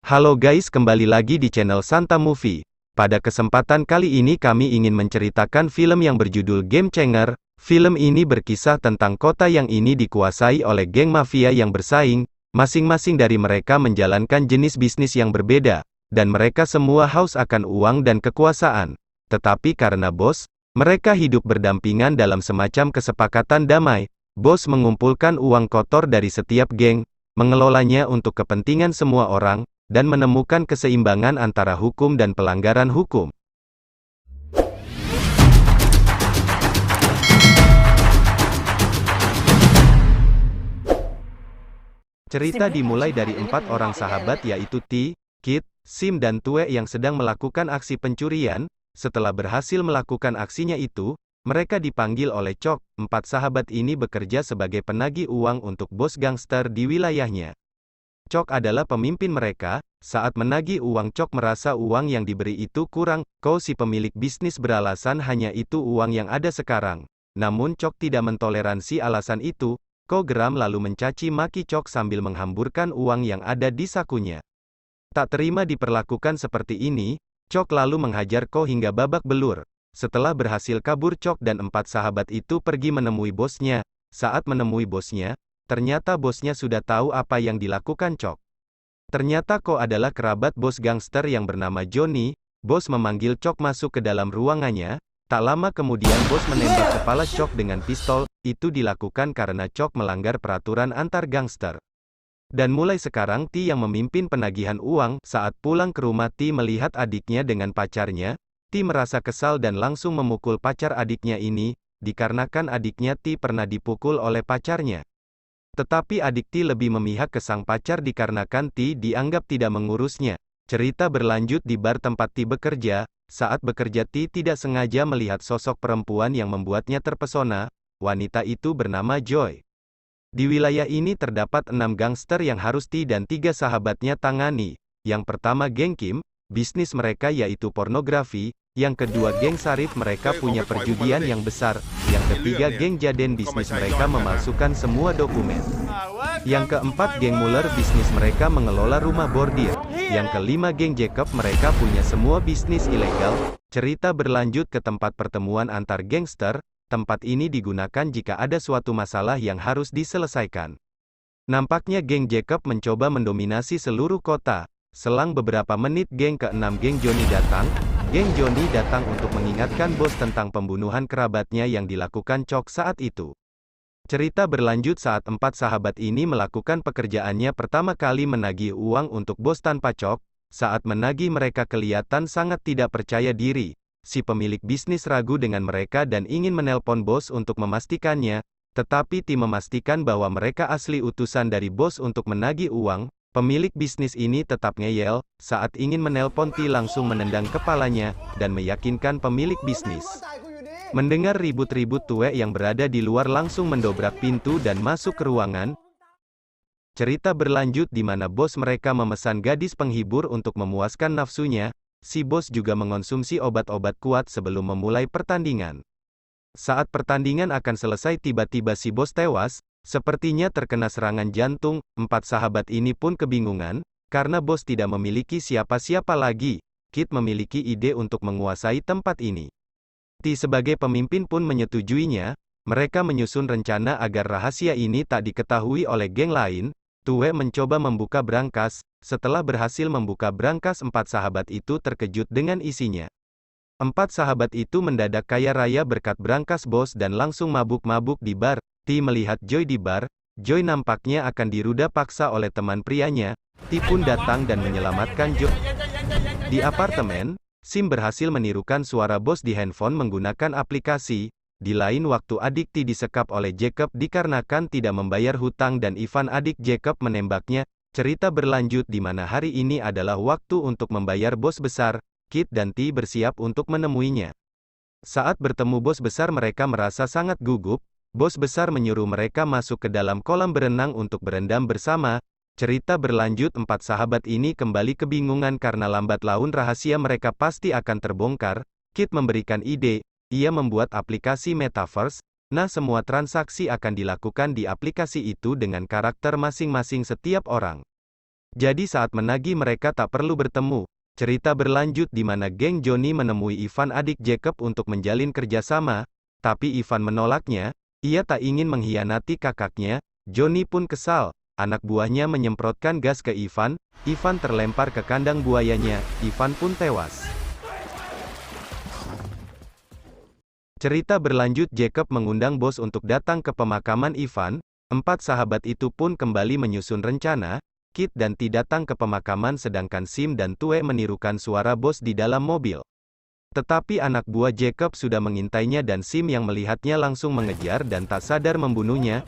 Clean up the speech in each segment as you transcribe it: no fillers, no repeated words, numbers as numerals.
Halo guys, kembali lagi di channel Santa Movie. Pada kesempatan kali ini kami ingin menceritakan film yang berjudul Game Changer. Film ini berkisah tentang kota yang ini dikuasai oleh geng mafia yang bersaing, masing-masing dari mereka menjalankan jenis bisnis yang berbeda, dan mereka semua haus akan uang dan kekuasaan. Tetapi karena bos, mereka hidup berdampingan dalam semacam kesepakatan damai. Bos mengumpulkan uang kotor dari setiap geng, mengelolanya untuk kepentingan semua orang, dan menemukan keseimbangan antara hukum dan pelanggaran hukum. Cerita dimulai dari 4 orang sahabat yaitu T, Kit, Sim dan Tue yang sedang melakukan aksi pencurian. Setelah berhasil melakukan aksinya itu, mereka dipanggil oleh Chok. 4 sahabat ini bekerja sebagai penagih uang untuk bos gangster di wilayahnya. Chok adalah pemimpin mereka. Saat menagih uang, Chok merasa uang yang diberi itu kurang. Si pemilik bisnis beralasan hanya itu uang yang ada sekarang. Namun Chok tidak mentoleransi alasan itu. Geram lalu mencaci maki Chok sambil menghamburkan uang yang ada di sakunya. Tak terima diperlakukan seperti ini, Chok lalu menghajar hingga babak belur. Setelah berhasil kabur, Chok dan 4 sahabat itu pergi menemui bosnya. Saat menemui bosnya, ternyata bosnya sudah tahu apa yang dilakukan Chok. Ternyata adalah kerabat bos gangster yang bernama Johnny. Bos memanggil Chok masuk ke dalam ruangannya. Tak lama kemudian bos menembak kepala Chok dengan pistol. Itu dilakukan karena Chok melanggar peraturan antar gangster. Dan mulai sekarang T yang memimpin penagihan uang. Saat pulang ke rumah T melihat adiknya dengan pacarnya. T merasa kesal dan langsung memukul pacar adiknya ini, dikarenakan adiknya T pernah dipukul oleh pacarnya. Tetapi adik T lebih memihak ke sang pacar dikarenakan T dianggap tidak mengurusnya. Cerita berlanjut di bar tempat T bekerja. Saat bekerja T tidak sengaja melihat sosok perempuan yang membuatnya terpesona. Wanita itu bernama Joy. Di wilayah ini terdapat 6 gangster yang harus T dan 3 sahabatnya tangani. Yang pertama geng Kim, bisnis mereka yaitu pornografi. Yang kedua geng Sarif, mereka punya perjudian yang besar. Yang ketiga geng Jaden, bisnis mereka memalsukan semua dokumen. Yang keempat geng Muller, bisnis mereka mengelola rumah bordir. Yang kelima geng Jacob, mereka punya semua bisnis ilegal. Cerita berlanjut ke tempat pertemuan antar gangster. Tempat ini digunakan jika ada suatu masalah yang harus diselesaikan. Nampaknya geng Jacob mencoba mendominasi seluruh kota. Selang beberapa menit geng ke-6 geng Johnny datang. Geng Johnny datang untuk mengingatkan bos tentang pembunuhan kerabatnya yang dilakukan Chok saat itu. Cerita berlanjut saat 4 sahabat ini melakukan pekerjaannya pertama kali menagih uang untuk bos tanpa Chok. Saat menagih mereka kelihatan sangat tidak percaya diri. Si pemilik bisnis ragu dengan mereka dan ingin menelpon bos untuk memastikannya. Tetapi Tim memastikan bahwa mereka asli utusan dari bos untuk menagih uang. Pemilik bisnis ini tetap ngeyel. Saat ingin menelpon T langsung menendang kepalanya, dan meyakinkan pemilik bisnis. Mendengar ribut-ribut, Tue yang berada di luar langsung mendobrak pintu dan masuk ke ruangan. Cerita berlanjut di mana bos mereka memesan gadis penghibur untuk memuaskan nafsunya. Si bos juga mengonsumsi obat-obat kuat sebelum memulai pertandingan. Saat pertandingan akan selesai tiba-tiba si bos tewas. Sepertinya terkena serangan jantung. 4 sahabat ini pun kebingungan, karena bos tidak memiliki siapa-siapa lagi. Kit memiliki ide untuk menguasai tempat ini. T sebagai pemimpin pun menyetujuinya. Mereka menyusun rencana agar rahasia ini tak diketahui oleh geng lain. Tue mencoba membuka brankas. Setelah berhasil membuka brankas, 4 sahabat itu terkejut dengan isinya. 4 sahabat itu mendadak kaya raya berkat brankas bos dan langsung mabuk-mabuk di bar. T melihat Joy di bar. Joy nampaknya akan diruda paksa oleh teman prianya. T pun datang dan menyelamatkan Joy. Di apartemen, Sim berhasil menirukan suara bos di handphone menggunakan aplikasi. Di lain waktu adik T disekap oleh Jacob dikarenakan tidak membayar hutang dan Ivan adik Jacob menembaknya. Cerita berlanjut di mana hari ini adalah waktu untuk membayar bos besar. Kit dan T bersiap untuk menemuinya. Saat bertemu bos besar mereka merasa sangat gugup. Bos besar menyuruh mereka masuk ke dalam kolam berenang untuk berendam bersama. Cerita berlanjut 4 sahabat ini kembali kebingungan karena lambat laun rahasia mereka pasti akan terbongkar. Kit memberikan ide. Ia membuat aplikasi metaverse. Nah, semua transaksi akan dilakukan di aplikasi itu dengan karakter masing-masing setiap orang. Jadi saat menagih mereka tak perlu bertemu. Cerita berlanjut di mana geng Johnny menemui Ivan adik Jacob untuk menjalin kerjasama, tapi Ivan menolaknya. Ia tak ingin mengkhianati kakaknya. Johnny pun kesal. Anak buahnya menyemprotkan gas ke Ivan. Ivan terlempar ke kandang buayanya. Ivan pun tewas. Cerita berlanjut Jacob mengundang bos untuk datang ke pemakaman Ivan. 4 sahabat itu pun kembali menyusun rencana. Kit dan T datang ke pemakaman sedangkan Sim dan Tue menirukan suara bos di dalam mobil. Tetapi anak buah Jacob sudah mengintainya dan Sim yang melihatnya langsung mengejar dan tak sadar membunuhnya.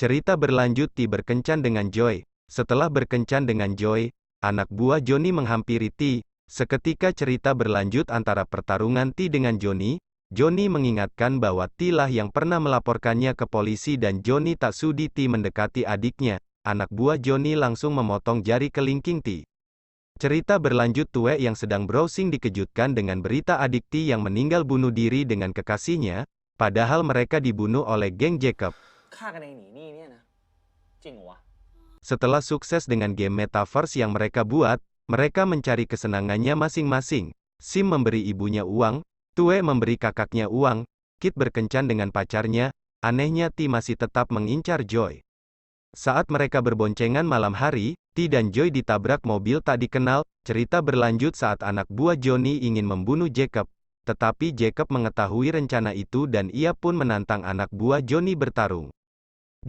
Cerita berlanjut T berkencan dengan Joy. Setelah berkencan dengan Joy, anak buah Johnny menghampiri T. Seketika cerita berlanjut antara pertarungan T dengan Johnny. Johnny mengingatkan bahwa T lah yang pernah melaporkannya ke polisi dan Johnny tak sudi T mendekati adiknya. Anak buah Johnny langsung memotong jari kelingking T. Cerita berlanjut Tue yang sedang browsing dikejutkan dengan berita adik T yang meninggal bunuh diri dengan kekasihnya, padahal mereka dibunuh oleh geng Jacob. Setelah sukses dengan game Metaverse yang mereka buat, mereka mencari kesenangannya masing-masing. Sim memberi ibunya uang, Tue memberi kakaknya uang, Kit berkencan dengan pacarnya, anehnya T masih tetap mengincar Joy. Saat mereka berboncengan malam hari, T dan Joy ditabrak mobil tak dikenal. Cerita berlanjut saat anak buah Johnny ingin membunuh Jacob. Tetapi Jacob mengetahui rencana itu dan ia pun menantang anak buah Johnny bertarung.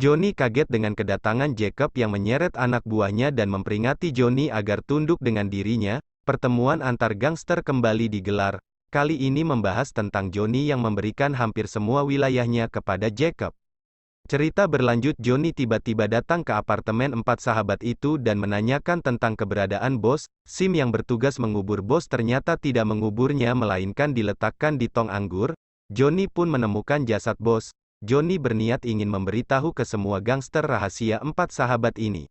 Johnny kaget dengan kedatangan Jacob yang menyeret anak buahnya dan memperingati Johnny agar tunduk dengan dirinya. Pertemuan antar gangster kembali digelar. Kali ini membahas tentang Johnny yang memberikan hampir semua wilayahnya kepada Jacob. Cerita berlanjut Johnny tiba-tiba datang ke apartemen 4 sahabat itu dan menanyakan tentang keberadaan bos. Sim yang bertugas mengubur bos ternyata tidak menguburnya melainkan diletakkan di tong anggur. Johnny pun menemukan jasad bos. Johnny berniat ingin memberitahu ke semua gangster rahasia 4 sahabat ini.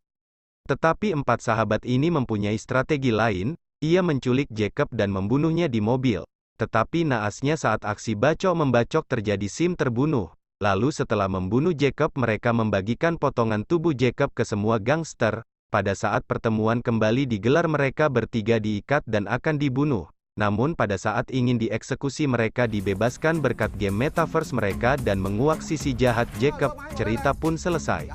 Tetapi 4 sahabat ini mempunyai strategi lain. Ia menculik Jacob dan membunuhnya di mobil. Tetapi naasnya saat aksi bacok-membacok terjadi Sim terbunuh. Lalu setelah membunuh Jacob mereka membagikan potongan tubuh Jacob ke semua gangster. Pada saat pertemuan kembali digelar mereka bertiga diikat dan akan dibunuh. Namun pada saat ingin dieksekusi mereka dibebaskan berkat game Metaverse mereka dan menguak sisi jahat Jacob. Cerita pun selesai.